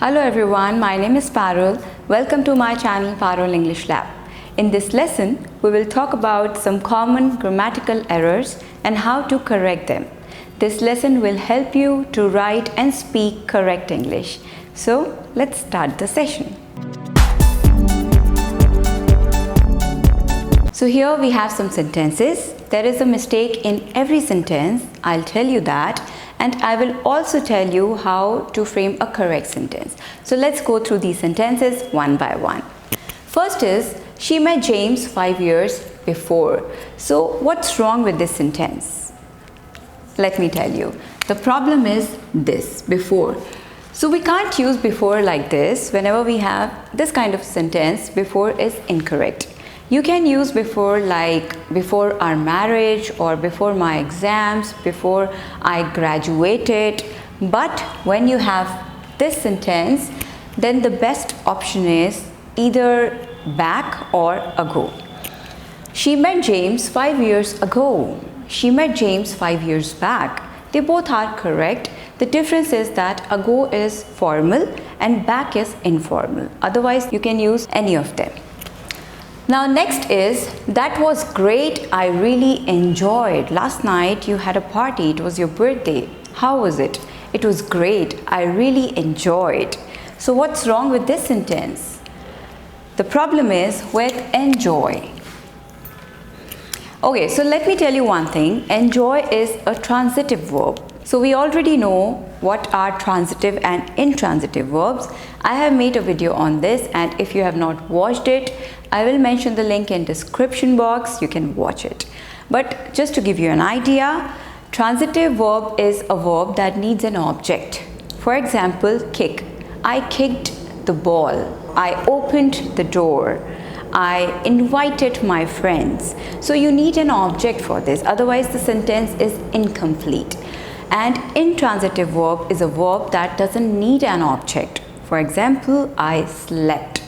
Hello everyone, my name is Parul. Welcome to my channel Parul English Lab. In this lesson, we will talk about some common grammatical errors and how to correct them. This lesson will help you to write and speak correct English. So, let's start the session. So here we have some sentences. There is a mistake in every sentence, I'll tell you that, and I will also tell you how to frame a correct sentence. So let's go through these sentences one by one. First is, she met James 5 years before. So what's wrong with this sentence? Let me tell you. The problem is this, before. So we can't use before like this. Whenever we have this kind of sentence, before is incorrect. You can use before like before our marriage or before my exams, before I graduated. But when you have this sentence, then the best option is either back or ago. She met James 5 years ago. She met James 5 years back. They both are correct. The difference is that ago is formal and back is informal. Otherwise, you can use any of them. Now next is, that was great, I really enjoyed. Last night you had a party, it was your birthday. How was it? It was great, I really enjoyed. So what's wrong with this sentence? The problem is with enjoy. Okay, so let me tell you one thing. Enjoy is a transitive verb. So we already know what are transitive and intransitive verbs. I have made a video on this, and if you have not watched it, I will mention the link in description box. You can watch it. But just to give you an idea, transitive verb is a verb that needs an object. For example, kick. I kicked the ball. I opened the door. I invited my friends. So you need an object for this. Otherwise, the sentence is incomplete. And intransitive verb is a verb that doesn't need an object. For example, I slept.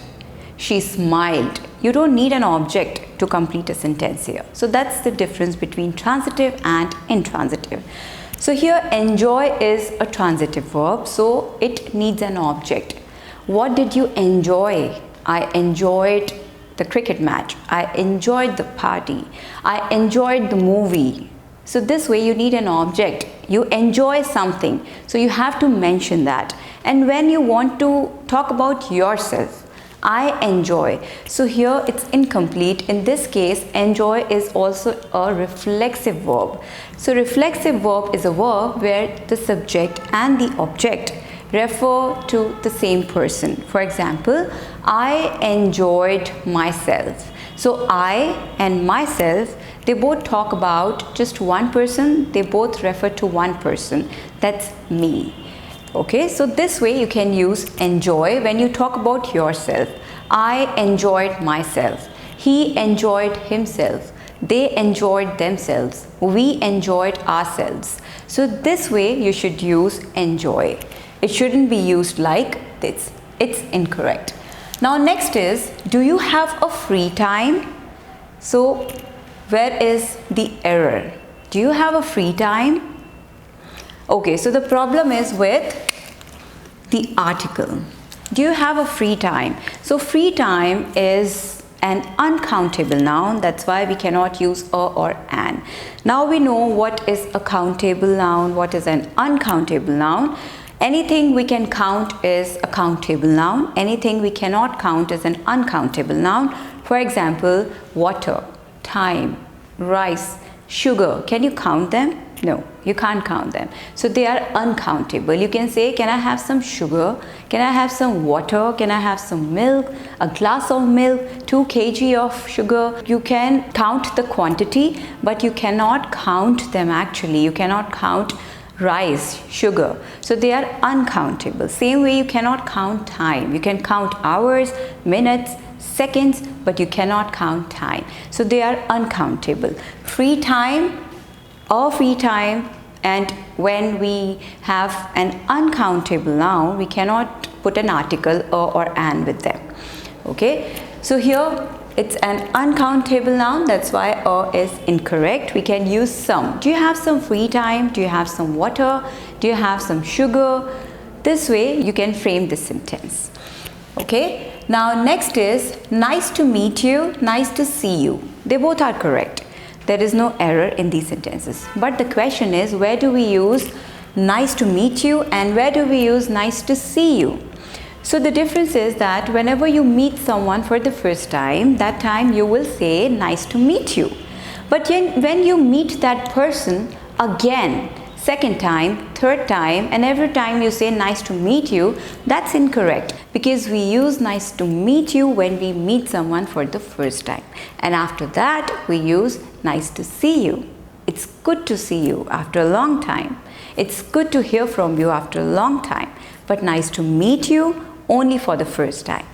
She smiled. You don't need an object to complete a sentence here. So that's the difference between transitive and intransitive. So here enjoy is a transitive verb, so it needs an object. What did you enjoy? I enjoyed the cricket match. I enjoyed the party. I enjoyed the movie. So this way you need an object. You enjoy something, so you have to mention that. And when you want to talk about yourself, I enjoy. So here it's incomplete. In this case, enjoy is also a reflexive verb. So reflexive verb is a verb where the subject and the object refer to the same person. For example, I enjoyed myself. So I and myself, they both talk about just one person. They both refer to one person. That's me. Okay, so this way you can use enjoy when you talk about yourself. I enjoyed myself. He enjoyed himself. They enjoyed themselves. We enjoyed ourselves. So this way you should use enjoy. It shouldn't be used like this. It's incorrect. Now next is, do you have a free time? So where is the error? Do you have a free time? Okay, so the problem is with the article. Do you have a free time? So free time is an uncountable noun. That's why we cannot use a or an. Now we know what is a countable noun, what is an uncountable noun. Anything we can count is a countable noun. Anything we cannot count is an uncountable noun. For example, water, time, rice, sugar. Can you count them? No, you can't count them. So they are uncountable. You can say, can I have some sugar? Can I have some water? Can I have some milk? A glass of milk? 2 kg of sugar? You can count the quantity, but you cannot count them actually. You cannot count rice, sugar. So they are uncountable. Same way you cannot count time. You can count hours, minutes, seconds, but you cannot count time. So they are uncountable. Free time, or free time, and when we have an uncountable noun, we cannot put an article or an with them. Okay, so here it's an uncountable noun, that's why a is incorrect. We can use some. Do you have some free time? Do you have some water? Do you have some sugar? this way you can frame this sentence. Okay, now next is nice to meet you, nice to see you. They both are correct. There is no error in these sentences. But the question is, where do we use nice to meet you and where do we use nice to see you? So the difference is that whenever you meet someone for the first time, that time you will say nice to meet you. But when you meet that person again, second time, third time, and every time you say nice to meet you, that's incorrect, because we use nice to meet you when we meet someone for the first time, and after that we use nice to see you. It's good to see you after a long time. It's good to hear from you after a long time, but nice to meet you only for the first time.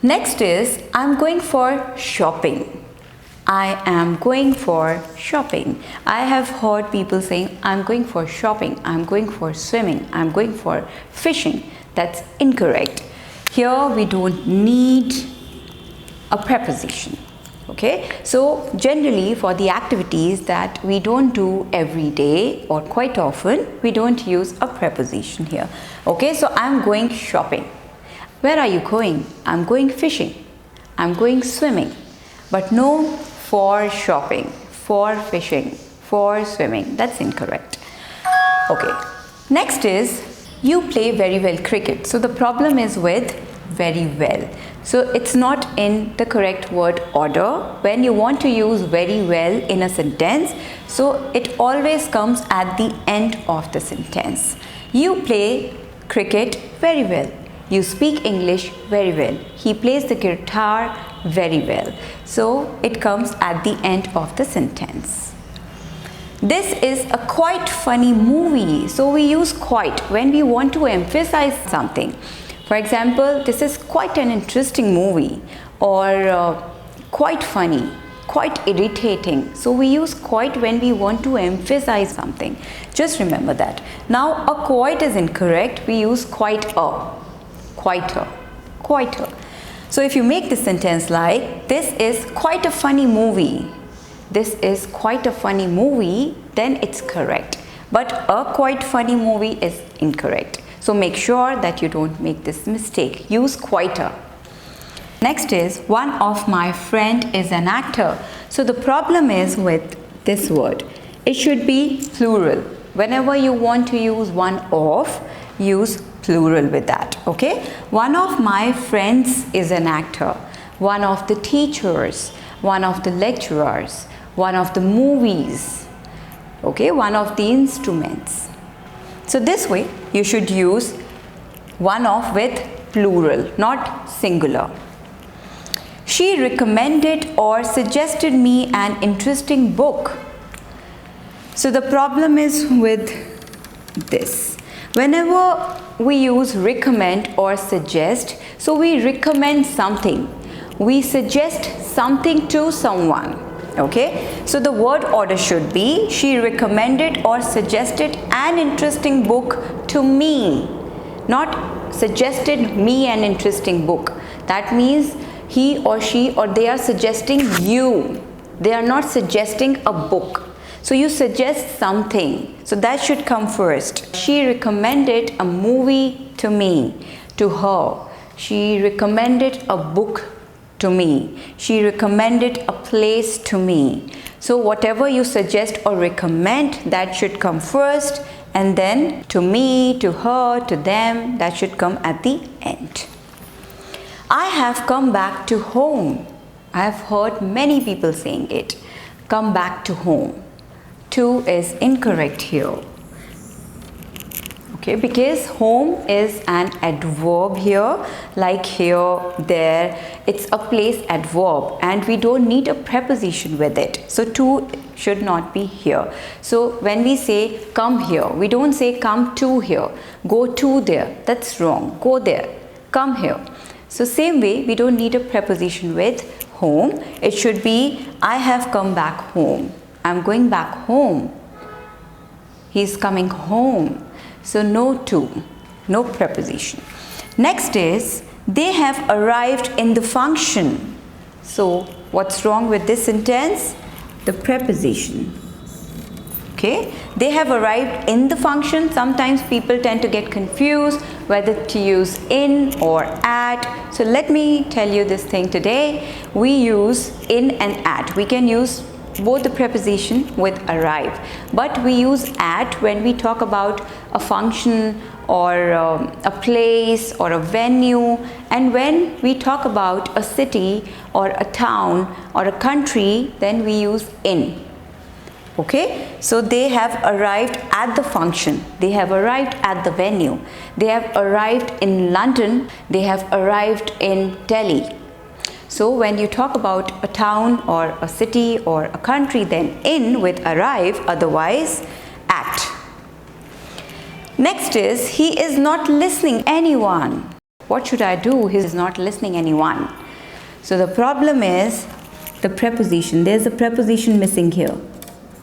Next is I'm going for shopping. I am going for shopping. I have heard people saying I'm going for shopping, I'm going for swimming, I'm going for fishing. That's incorrect. Here we don't need a preposition. Okay, so generally for the activities that we don't do every day or quite often, we don't use a preposition here. Okay, so I'm going shopping. Where are you going? I'm going fishing. I'm going swimming. But no for shopping, for fishing, for swimming. That's incorrect. Okay, next is you play very well cricket. So the problem is with very well. So it's not in the correct word order when you want to use very well in a sentence. So it always comes at the end of the sentence. You play cricket very well. You speak English very well. He plays the guitar very well. So it comes at the end of the sentence. This is a quite funny movie. So we use quite when we want to emphasize something. For example, this is quite an interesting movie, or quite funny, quite irritating. So we use quite when we want to emphasize something. Just remember that. Now a quite is incorrect. We use quite a, quieter, quieter. So if you make the sentence like this is quite a funny movie, this is quite a funny movie, then it's correct. But a quite funny movie is incorrect. So make sure that you don't make this mistake. Use quieter. Next is one of my friend is an actor. So the problem is with this word. It should be plural. Whenever you want to use one of, use plural with that. Okay? One of my friends is an actor. One of the teachers. One of the lecturers. One of the movies. Okay? One of the instruments. So this way you should use one of with plural, not singular. She recommended or suggested me an interesting book. So the problem is with this. Whenever we use recommend or suggest, so we recommend something. We suggest something to someone. Okay, so the word order should be she recommended or suggested an interesting book to me, not suggested me an interesting book. That means he or she or they are suggesting you. They are not suggesting a book. So you suggest something. So that should come first. She recommended a movie to me, to her. She recommended a book to me. She recommended a place to me. So whatever you suggest or recommend, that should come first, and then to me, to her, to them, that should come at the end. I have come back to home. I have heard many people saying it. Come back to home. To is incorrect here. Okay, because home is an adverb here, like here, there. It's a place adverb and we don't need a preposition with it. So to should not be here. So when we say come here, we don't say come to here, go to there. That's wrong. Go there, come here. So same way, we don't need a preposition with home. It should be I have come back home. I'm going back home. He's coming home. So no to, no preposition. Next is they have arrived in the function. So what's wrong with this sentence? The preposition. Okay, they have arrived in the function. Sometimes people tend to get confused whether to use in or at. So let me tell you this thing today. We use in and at. We can use both the preposition with arrive, but we use at when we talk about a function or a place or a venue, and when we talk about a city or a town or a country, then we use in. Okay, so they have arrived at the function, they have arrived at the venue, they have arrived in London, they have arrived in Delhi. So when you talk about a town or a city or a country, then in with arrive, otherwise at. Next is, he is not listening anyone. What should I do? He is not listening anyone. So the problem is the preposition. There's a preposition missing here.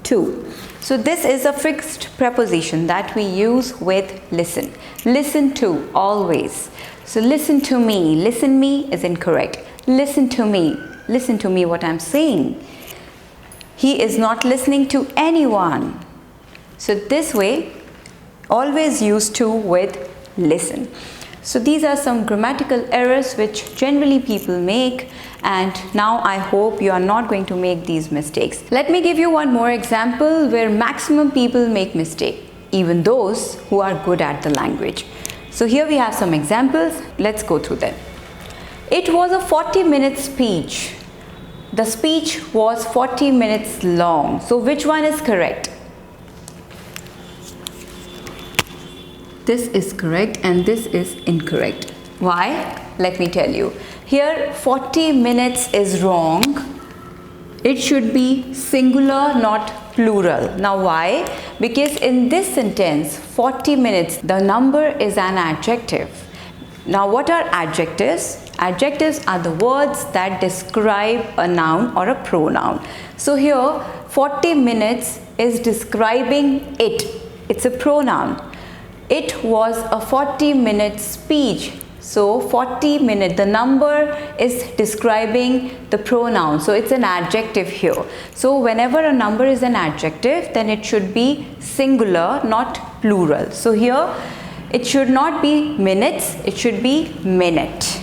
To. So this is a fixed preposition that we use with listen. Listen to, always. So listen to me. Listen me is incorrect. Listen to me. Listen to me what I'm saying. He is not listening to anyone. So this way, always use to with listen. So these are some grammatical errors which generally people make, and now I hope you are not going to make these mistakes. Let me give you one more example where maximum people make mistake, even those who are good at the language. So here we have some examples. Let's go through them. It was a 40-minute speech. The speech was 40 minutes long. So which one is correct? This is correct and this is incorrect. Why? Let me tell you. Here 40 minutes is wrong. It should be singular, not plural. Now why? Because in this sentence, 40 minutes, the number is an adjective. Now what are adjectives? Adjectives are the words that describe a noun or a pronoun. So here 40 minutes is describing it. It's a pronoun. It was a 40-minute speech. So 40 minute, the number is describing the pronoun. So it's an adjective here. So whenever a number is an adjective, then it should be singular, not plural. So here it should not be minutes, it should be minute.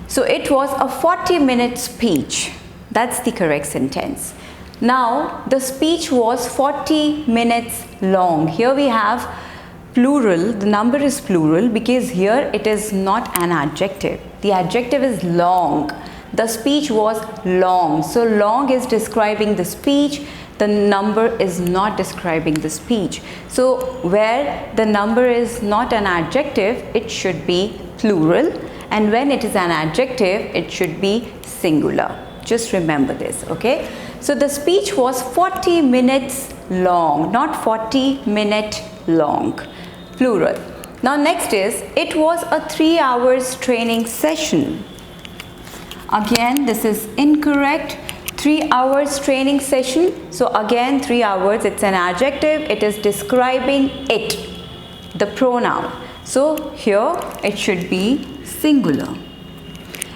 So it was a 40-minute speech. That's the correct sentence. Now the speech was 40 minutes long. Here we have plural, the number is plural because here it is not an adjective. The adjective is long. The speech was long. So long is describing the speech. The number is not describing the speech. So where the number is not an adjective, it should be plural. And when it is an adjective, it should be singular. Just remember this, okay? So the speech was 40 minutes long, not 40-minute long. Plural. Now next is, it was a 3 hours training session. Again, this is incorrect. 3 hours training session. So again, 3 hours, it's an adjective. It is describing it, the pronoun. So here it should be singular.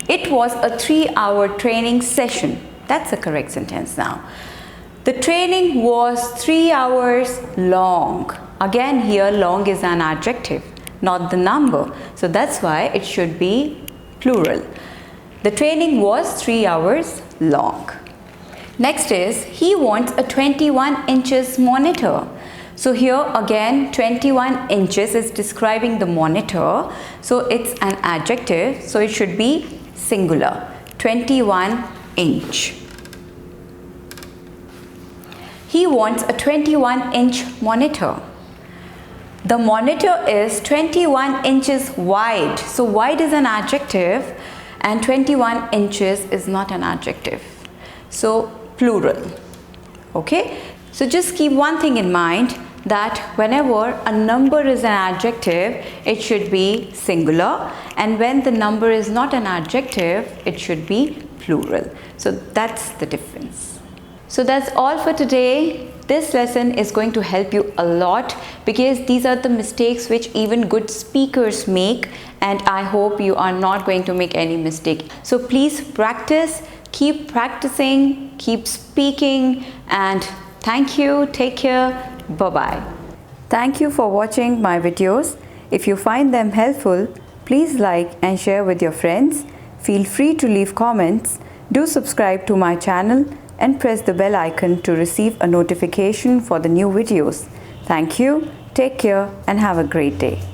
It was a 3-hour training session. That's a correct sentence now. The training was 3 hours long. Again, here long is an adjective, not the number. So that's why it should be plural. The training was 3 hours long. Next is, he wants a 21 inches monitor. So here again 21 inches is describing the monitor. So it's an adjective. So it should be singular. 21 inch. He wants a 21-inch monitor. The monitor is 21 inches wide. So wide is an adjective and 21 inches is not an adjective. So plural. Okay. So just keep one thing in mind, that whenever a number is an adjective, it should be singular, and when the number is not an adjective, it should be plural. So that's the difference. So that's all for today. This lesson is going to help you a lot because these are the mistakes which even good speakers make, and I hope you are not going to make any mistake. So please practice, keep practicing, keep speaking, and thank you. Take care. Bye-bye. Thank you for watching my videos. If you find them helpful, please like and share with your friends. Feel free to leave comments. Do subscribe to my channel and press the bell icon to receive a notification for the new videos. Thank you, take care and have a great day.